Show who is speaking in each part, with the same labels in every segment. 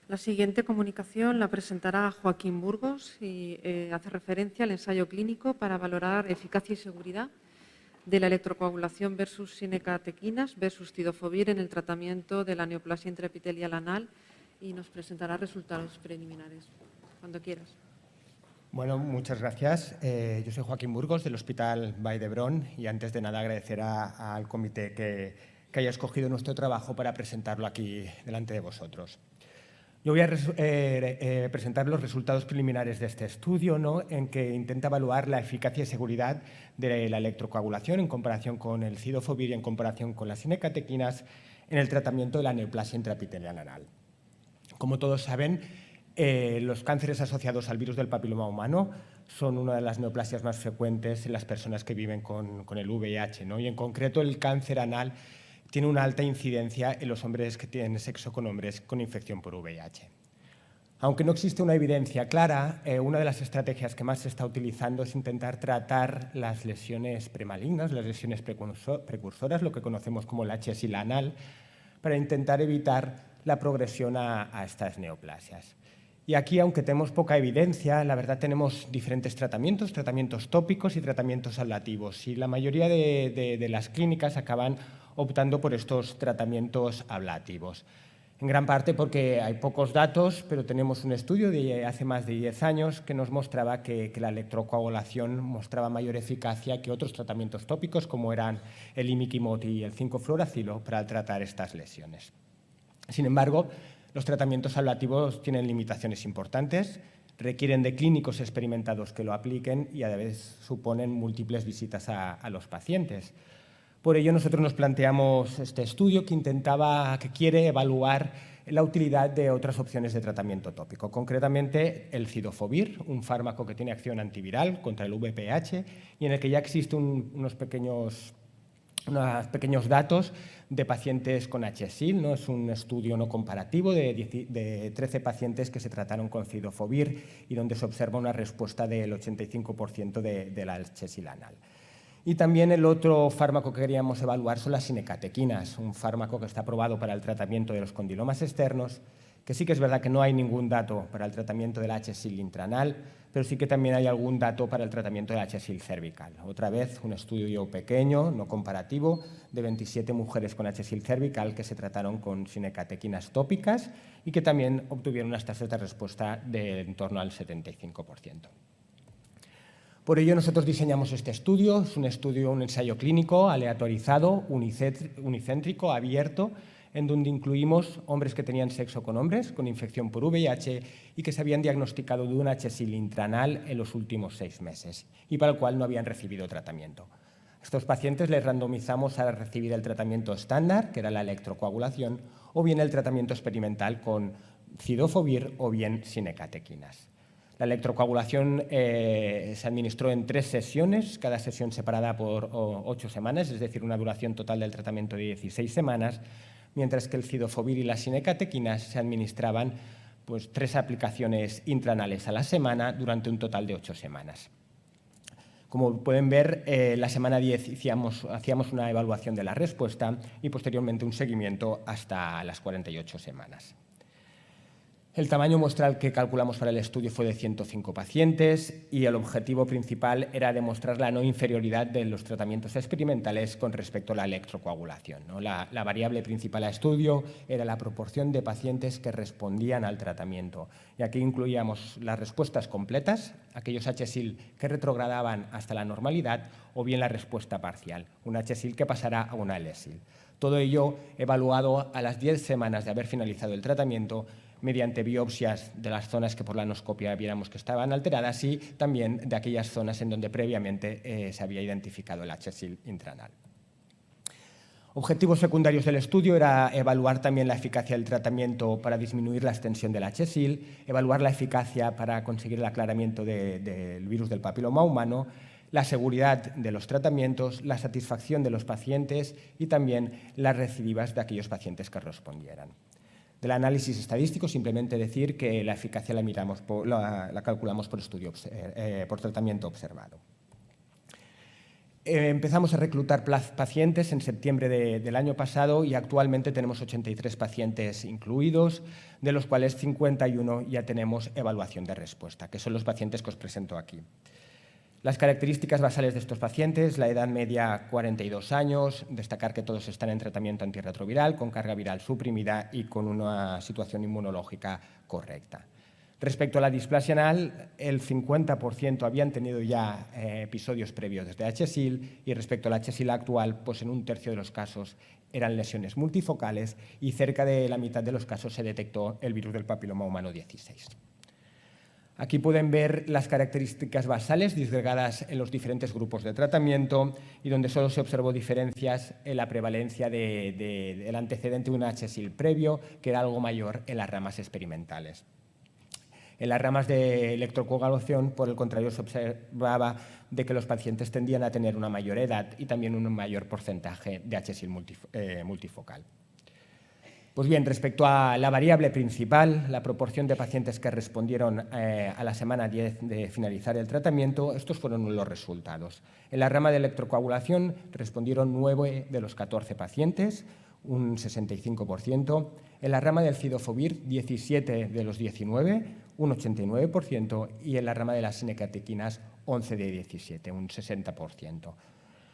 Speaker 1: La siguiente comunicación la presentará Joaquín Burgos y hace referencia al ensayo clínico para valorar eficacia y seguridad de la electrocoagulación versus sinecatequinas versus cidofovir en el tratamiento de la neoplasia intraepitelial anal y nos presentará resultados preliminares. Cuando quieras.
Speaker 2: Bueno, muchas gracias. Yo soy Joaquín Burgos, del Hospital Vall d'Hebron, y antes de nada agradecer al comité que haya escogido nuestro trabajo para presentarlo aquí delante de vosotros. Yo voy a presentar los resultados preliminares de este estudio, ¿no?, en que intenta evaluar la eficacia y seguridad de la electrocoagulación en comparación con el cidofovir y en comparación con las sinecatequinas en el tratamiento de la neoplasia intraepitelial anal. Como todos saben, los cánceres asociados al virus del papiloma humano son una de las neoplasias más frecuentes en las personas que viven con el VIH, ¿no? Y en concreto el cáncer anal tiene una alta incidencia en los hombres que tienen sexo con hombres con infección por VIH. Aunque no existe una evidencia clara, una de las estrategias que más se está utilizando es intentar tratar las lesiones premalignas, las lesiones precursoras, lo que conocemos como el HSIL anal, para intentar evitar la progresión a estas neoplasias. Y aquí, aunque tenemos poca evidencia, la verdad tenemos diferentes tratamientos tópicos y tratamientos ablativos. Y la mayoría de las clínicas acaban optando por estos tratamientos ablativos. En gran parte porque hay pocos datos, pero tenemos un estudio de hace más de 10 años que nos mostraba que la electrocoagulación mostraba mayor eficacia que otros tratamientos tópicos, como eran el imiquimod y el 5-fluoracilo, para tratar estas lesiones. Sin embargo, los tratamientos ablativos tienen limitaciones importantes, requieren de clínicos experimentados que lo apliquen y a la vez suponen múltiples visitas a los pacientes. Por ello, nosotros nos planteamos este estudio que quiere evaluar la utilidad de otras opciones de tratamiento tópico, concretamente el cidofovir, un fármaco que tiene acción antiviral contra el VPH y en el que ya existen unos pequeños datos de pacientes con HSIL, ¿no? Es un estudio no comparativo de 13 pacientes que se trataron con cidofovir y donde se observa una respuesta del 85% de la HSIL anal. Y también el otro fármaco que queríamos evaluar son las sinecatequinas, un fármaco que está aprobado para el tratamiento de los condilomas externos, que sí que es verdad que no hay ningún dato para el tratamiento del HSIL intranal, pero sí que también hay algún dato para el tratamiento del HSIL cervical. Otra vez, un estudio pequeño, no comparativo, de 27 mujeres con HSIL cervical que se trataron con sinecatequinas tópicas y que también obtuvieron unas tasas de respuesta de en torno al 75%. Por ello, nosotros diseñamos este estudio. Es un ensayo clínico aleatorizado, unicéntrico, abierto, en donde incluimos hombres que tenían sexo con hombres con infección por VIH y que se habían diagnosticado de un HSIL intranal en los últimos 6 meses y para el cual no habían recibido tratamiento. A estos pacientes les randomizamos a recibir el tratamiento estándar, que era la electrocoagulación, o bien el tratamiento experimental con cidofovir o bien sinecatequinas. La electrocoagulación se administró en 3 sesiones, cada sesión separada por 8 semanas, es decir, una duración total del tratamiento de 16 semanas, mientras que el cidofovir y las sinecatequinas se administraban 3 aplicaciones intranales a la semana durante un total de 8 semanas. Como pueden ver, la semana 10 hacíamos una evaluación de la respuesta y posteriormente un seguimiento hasta las 48 semanas. El tamaño muestral que calculamos para el estudio fue de 105 pacientes y el objetivo principal era demostrar la no inferioridad de los tratamientos experimentales con respecto a la electrocoagulación, ¿no? La variable principal a estudio era la proporción de pacientes que respondían al tratamiento. Y aquí incluíamos las respuestas completas, aquellos HSIL que retrogradaban hasta la normalidad, o bien la respuesta parcial, un HSIL que pasará a una LSIL. Todo ello evaluado a las 10 semanas de haber finalizado el tratamiento mediante biopsias de las zonas que por la anoscopia viéramos que estaban alteradas y también de aquellas zonas en donde previamente se había identificado el HSIL intranal. Objetivos secundarios del estudio era evaluar también la eficacia del tratamiento para disminuir la extensión del HSIL, evaluar la eficacia para conseguir el aclaramiento del virus del papiloma humano, la seguridad de los tratamientos, la satisfacción de los pacientes y también las recidivas de aquellos pacientes que respondieran. Del análisis estadístico, simplemente decir que la eficacia la calculamos por tratamiento observado. Empezamos a reclutar pacientes en septiembre del año pasado y actualmente tenemos 83 pacientes incluidos, de los cuales 51 ya tenemos evaluación de respuesta, que son los pacientes que os presento aquí. Las características basales de estos pacientes: la edad media 42 años, destacar que todos están en tratamiento antirretroviral, con carga viral suprimida y con una situación inmunológica correcta. Respecto a la displasia anal, el 50% habían tenido ya episodios previos de HSIL, y respecto al HSIL actual, pues en un tercio de los casos eran lesiones multifocales y cerca de la mitad de los casos se detectó el virus del papiloma humano 16. Aquí pueden ver las características basales disgregadas en los diferentes grupos de tratamiento y donde solo se observó diferencias en la prevalencia del antecedente de un HSIL previo, que era algo mayor en las ramas experimentales. En las ramas de electrocoagulación, por el contrario, se observaba de que los pacientes tendían a tener una mayor edad y también un mayor porcentaje de HSIL multifocal. Pues bien, respecto a la variable principal, la proporción de pacientes que respondieron a la semana 10 de finalizar el tratamiento, estos fueron los resultados. En la rama de electrocoagulación respondieron 9 de los 14 pacientes, un 65%. En la rama del cidofovir, 17 de los 19, un 89%, y en la rama de las sinecatequinas, 11 de 17, un 60%.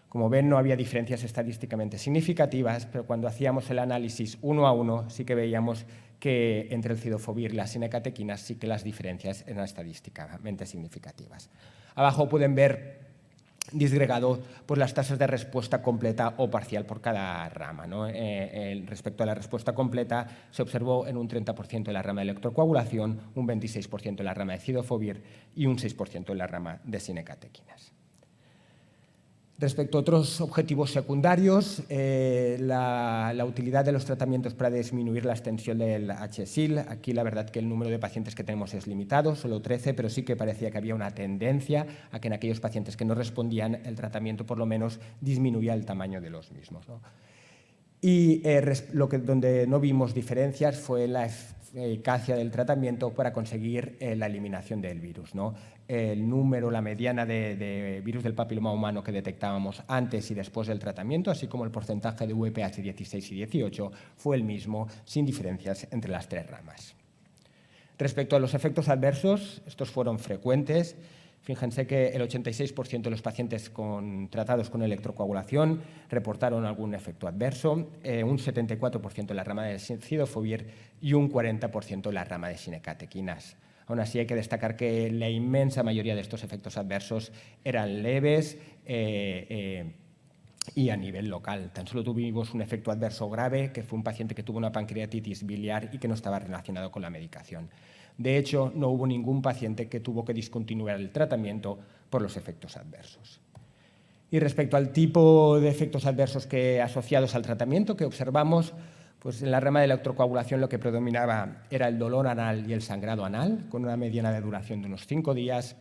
Speaker 2: Como ven, no había diferencias estadísticamente significativas, pero cuando hacíamos el análisis uno a uno sí que veíamos que entre el cidofovir y las sinecatequinas sí que las diferencias eran estadísticamente significativas. Abajo pueden ver disgregado pues, las tasas de respuesta completa o parcial por cada rama, ¿no? Respecto a la respuesta completa, se observó en un 30% en la rama de electrocoagulación, un 26% en la rama de cidofovir y un 6% en la rama de sinecatequinas. Respecto a otros objetivos secundarios, la utilidad de los tratamientos para disminuir la extensión del HSIL. Aquí la verdad que el número de pacientes que tenemos es limitado, solo 13, pero sí que parecía que había una tendencia a que en aquellos pacientes que no respondían el tratamiento por lo menos disminuía el tamaño de los mismos, ¿no? Y donde no vimos diferencias fue la eficacia del tratamiento para conseguir la eliminación del virus, ¿no? El número, la mediana de virus del papiloma humano que detectábamos antes y después del tratamiento, así como el porcentaje de VPH 16 y 18, fue el mismo, sin diferencias entre las tres ramas. Respecto a los efectos adversos, estos fueron frecuentes. Fíjense que el 86% de los pacientes tratados con electrocoagulación reportaron algún efecto adverso, un 74% en la rama de cidofovir y un 40% en la rama de sinecatequinas. Aún así, hay que destacar que la inmensa mayoría de estos efectos adversos eran leves y a nivel local. Tan solo tuvimos un efecto adverso grave, que fue un paciente que tuvo una pancreatitis biliar y que no estaba relacionado con la medicación. De hecho, no hubo ningún paciente que tuvo que discontinuar el tratamiento por los efectos adversos. Y respecto al tipo de efectos adversos asociados al tratamiento que observamos, pues en la rama de electrocoagulación lo que predominaba era el dolor anal y el sangrado anal, con una mediana de duración de unos 5 días,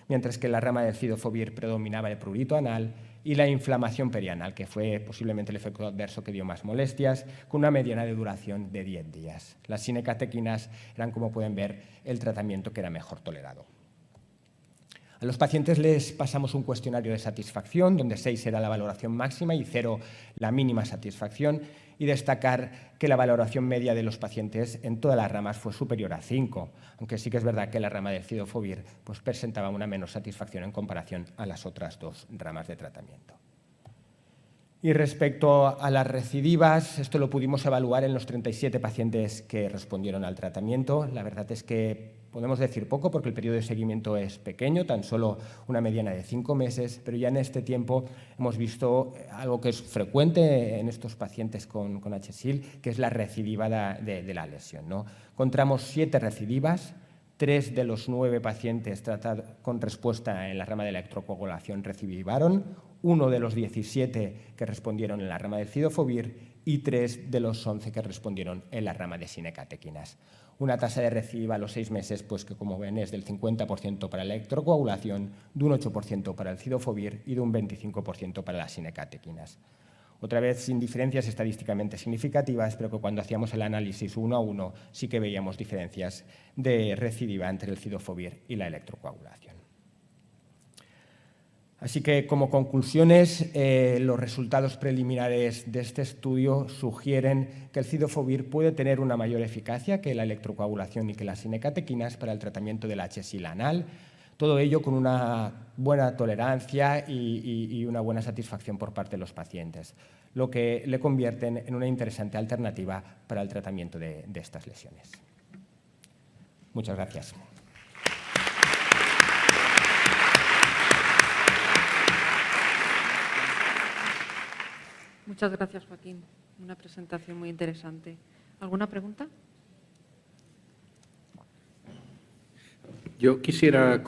Speaker 2: mientras que en la rama del cidofovir predominaba el prurito anal y la inflamación perianal, que fue posiblemente el efecto adverso que dio más molestias, con una mediana de duración de 10 días. Las sinecatequinas eran, como pueden ver, el tratamiento que era mejor tolerado. A los pacientes les pasamos un cuestionario de satisfacción, donde 6 era la valoración máxima y 0 la mínima satisfacción, y destacar que la valoración media de los pacientes en todas las ramas fue superior a 5, aunque sí que es verdad que la rama del cidofovir pues, presentaba una menor satisfacción en comparación a las otras 2 ramas de tratamiento. Y respecto a las recidivas, esto lo pudimos evaluar en los 37 pacientes que respondieron al tratamiento. La verdad es que podemos decir poco porque el periodo de seguimiento es pequeño, tan solo una mediana de 5 meses, pero ya en este tiempo hemos visto algo que es frecuente en estos pacientes con HSIL, que es la recidiva de la lesión, ¿no? Encontramos 7 recidivas. 3 de los 9 pacientes tratados con respuesta en la rama de electrocoagulación recidivaron, 1 de los 17 que respondieron en la rama del cidofovir y 3 de los 11 que respondieron en la rama de sinecatequinas. Una tasa de recidiva a los 6 meses, pues que como ven es del 50% para la electrocoagulación, de un 8% para el cidofovir y de un 25% para las sinecatequinas. Otra vez sin diferencias estadísticamente significativas, pero que cuando hacíamos el análisis uno a uno sí que veíamos diferencias de recidiva entre el cidofovir y la electrocoagulación. Así que, como conclusiones, los resultados preliminares de este estudio sugieren que el cidofovir puede tener una mayor eficacia que la electrocoagulación y que las sinecatequinas para el tratamiento del HSIL anal, todo ello con una buena tolerancia y una buena satisfacción por parte de los pacientes, lo que le convierten en una interesante alternativa para el tratamiento de estas lesiones. Muchas gracias.
Speaker 1: Muchas gracias, Joaquín. Una presentación muy interesante. ¿Alguna pregunta?
Speaker 3: Yo quisiera...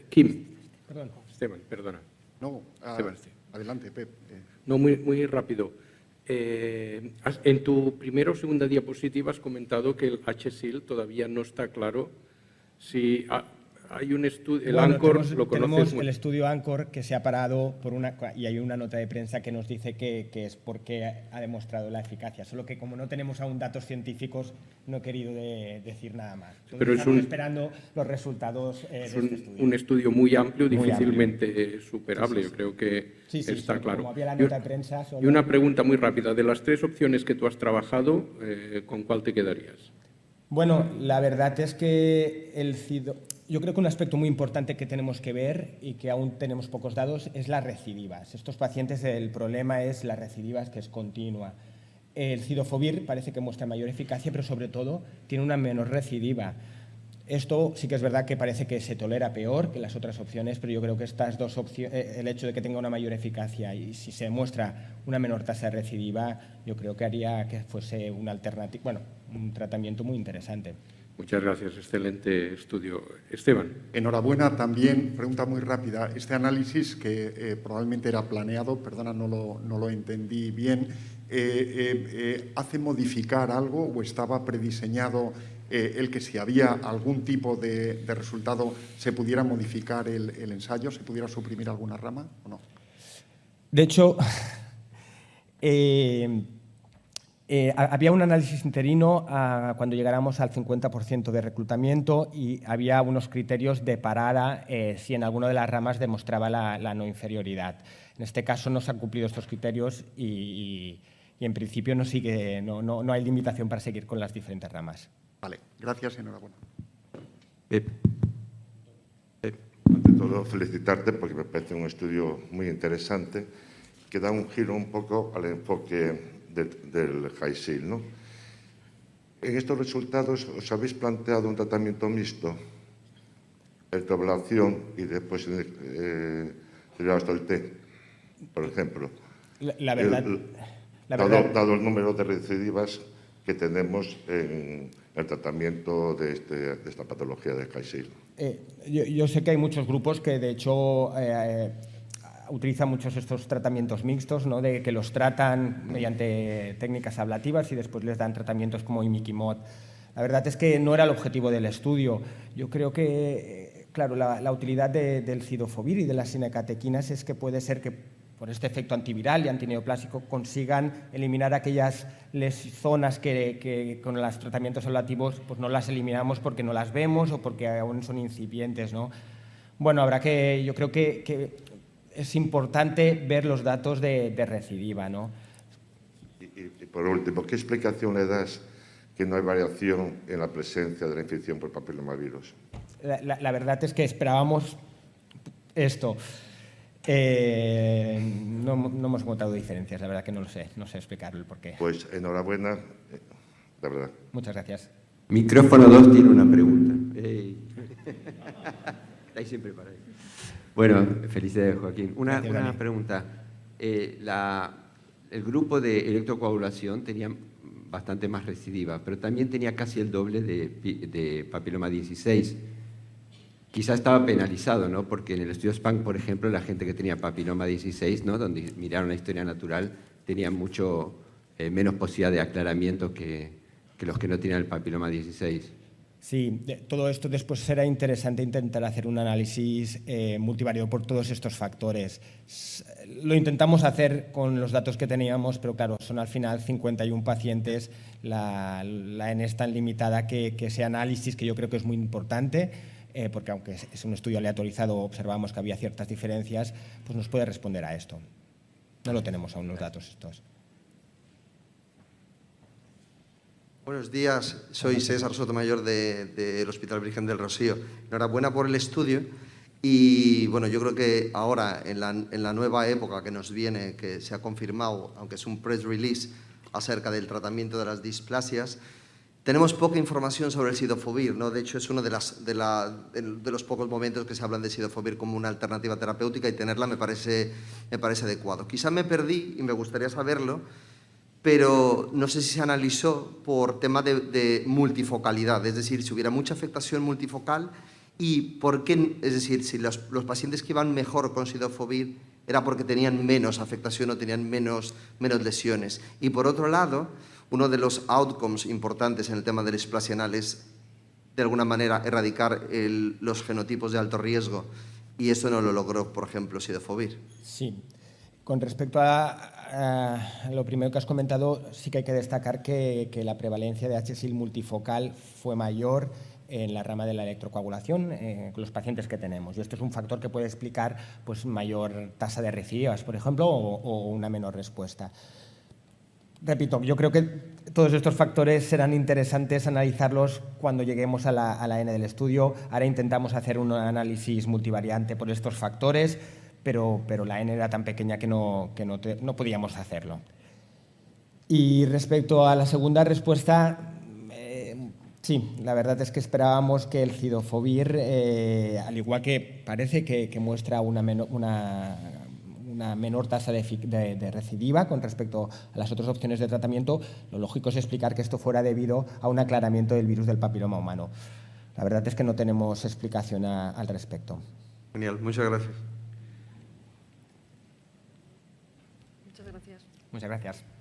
Speaker 3: Kim.
Speaker 2: Perdón.
Speaker 3: Esteban, perdona.
Speaker 4: No,
Speaker 3: Esteban, sí.
Speaker 4: adelante, Pep.
Speaker 3: No, muy rápido. En tu primera o segunda diapositiva has comentado que el HSIL todavía no está claro si hay un estudio, el ANCHOR lo conoces.
Speaker 2: Tenemos el estudio ANCHOR que se ha parado y hay una nota de prensa que nos dice que es porque ha demostrado la eficacia, solo que como no tenemos aún datos científicos no he querido decir nada más. Entonces,
Speaker 3: pero
Speaker 2: estamos esperando los resultados de este estudio.
Speaker 3: Un estudio muy amplio,
Speaker 2: Muy
Speaker 3: difícilmente superable,
Speaker 2: Sí.
Speaker 3: Yo creo que está claro.
Speaker 2: Como había la nota de prensa,
Speaker 3: Y una pregunta muy rápida, de las 3 opciones que tú has trabajado, ¿con cuál te quedarías?
Speaker 2: Bueno, la verdad es que yo creo que un aspecto muy importante que tenemos que ver y que aún tenemos pocos datos es las recidivas. Estos pacientes, el problema es las recidivas, que es continua. El cidofovir parece que muestra mayor eficacia, pero sobre todo tiene una menor recidiva. Esto sí que es verdad que parece que se tolera peor que las otras opciones, pero yo creo que estas dos opciones, el hecho de que tenga una mayor eficacia y si se muestra una menor tasa de recidiva, yo creo que haría que fuese una alternativa, bueno, un tratamiento muy interesante.
Speaker 3: Muchas gracias, excelente estudio. Esteban.
Speaker 4: Enhorabuena también, pregunta muy rápida. Este análisis que probablemente era planeado, perdona, no lo entendí bien, ¿hace modificar algo o estaba prediseñado el que si había algún tipo de resultado se pudiera modificar el ensayo, se pudiera suprimir alguna rama o no?
Speaker 2: De hecho, había un análisis interino cuando llegáramos al 50% de reclutamiento y había unos criterios de parada si en alguna de las ramas demostraba la no inferioridad. En este caso no se han cumplido estos criterios y en principio no hay limitación para seguir con las diferentes ramas.
Speaker 4: Vale, gracias y enhorabuena.
Speaker 5: Ante todo, felicitarte porque me parece un estudio muy interesante que da un giro un poco al enfoque del HSIL, ¿no? En estos resultados, ¿os habéis planteado un tratamiento mixto? Electroablación y después derivados del té, por ejemplo.
Speaker 2: La verdad,
Speaker 5: dado el número de recidivas que tenemos en el tratamiento de esta patología del HSIL.
Speaker 2: Yo sé que hay muchos grupos que, de hecho, utilizan muchos estos tratamientos mixtos, ¿no? De que los tratan mediante técnicas ablativas y después les dan tratamientos como imiquimod. La verdad es que no era el objetivo del estudio. Yo creo que, claro, la utilidad del cidofovir y de las sinecatequinas es que puede ser que por este efecto antiviral y antineoplásico consigan eliminar aquellas zonas que con los tratamientos ablativos pues no las eliminamos porque no las vemos o porque aún son incipientes, ¿no? Bueno, yo creo que es importante ver los datos de recidiva, ¿no?
Speaker 5: Y por último, ¿qué explicación le das que no hay variación en la presencia de la infección por papilomavirus?
Speaker 2: La verdad es que esperábamos esto. No hemos encontrado diferencias, la verdad que no sé explicarlo el porqué.
Speaker 5: Pues enhorabuena, la verdad.
Speaker 2: Muchas gracias.
Speaker 6: Micrófono 2 tiene una pregunta. Estáis siempre para ahí. Bueno, felicidades, Joaquín. Una pregunta. El grupo de electrocoagulación tenía bastante más recidiva, pero también tenía casi el doble de papiloma 16. Quizá estaba penalizado, ¿no? Porque en el estudio SPANC, por ejemplo, la gente que tenía papiloma 16, ¿no? Donde miraron la historia natural, tenía mucho menos posibilidad de aclaramiento que los que no tenían el papiloma 16.
Speaker 2: Sí, todo esto después será interesante intentar hacer un análisis multivariado por todos estos factores. Lo intentamos hacer con los datos que teníamos, pero claro, son al final 51 pacientes, la N es tan limitada que ese análisis, que yo creo que es muy importante, porque aunque es un estudio aleatorizado, observamos que había ciertas diferencias, pues nos puede responder a esto. No lo tenemos aún los datos estos.
Speaker 7: Buenos días, soy César Sotomayor del Hospital Virgen del Rocío. Enhorabuena por el estudio y bueno, yo creo que ahora en la nueva época que nos viene, que se ha confirmado, aunque es un press release, acerca del tratamiento de las displasias, tenemos poca información sobre el Sidofovir, ¿no? De hecho, es uno de los pocos momentos que se hablan de Sidofovir como una alternativa terapéutica y tenerla me parece adecuado. Quizá me perdí y me gustaría saberlo, pero no sé si se analizó por tema de multifocalidad, es decir, si hubiera mucha afectación multifocal y por qué, es decir, si los pacientes que iban mejor con Sidofovir era porque tenían menos afectación o tenían menos lesiones. Y por otro lado, uno de los outcomes importantes en el tema de la displasia anal es, de alguna manera, erradicar los genotipos de alto riesgo y esto no lo logró, por ejemplo, Sidofovir.
Speaker 2: Sí. Con respecto a lo primero que has comentado, sí que hay que destacar que la prevalencia de HSIL multifocal fue mayor en la rama de la electrocoagulación con los pacientes que tenemos. Y esto es un factor que puede explicar pues, mayor tasa de recidivas, por ejemplo, o una menor respuesta. Repito, yo creo que todos estos factores serán interesantes analizarlos cuando lleguemos a la N del estudio. Ahora intentamos hacer un análisis multivariante por estos factores, pero la N era tan pequeña que no podíamos hacerlo. Y respecto a la segunda respuesta, sí, la verdad es que esperábamos que el Sidofovir, al igual que parece que muestra una menor tasa de recidiva con respecto a las otras opciones de tratamiento, lo lógico es explicar que esto fuera debido a un aclaramiento del virus del papiloma humano. La verdad es que no tenemos explicación al respecto.
Speaker 7: Genial, muchas gracias.
Speaker 1: Muchas gracias.
Speaker 2: Muchas gracias.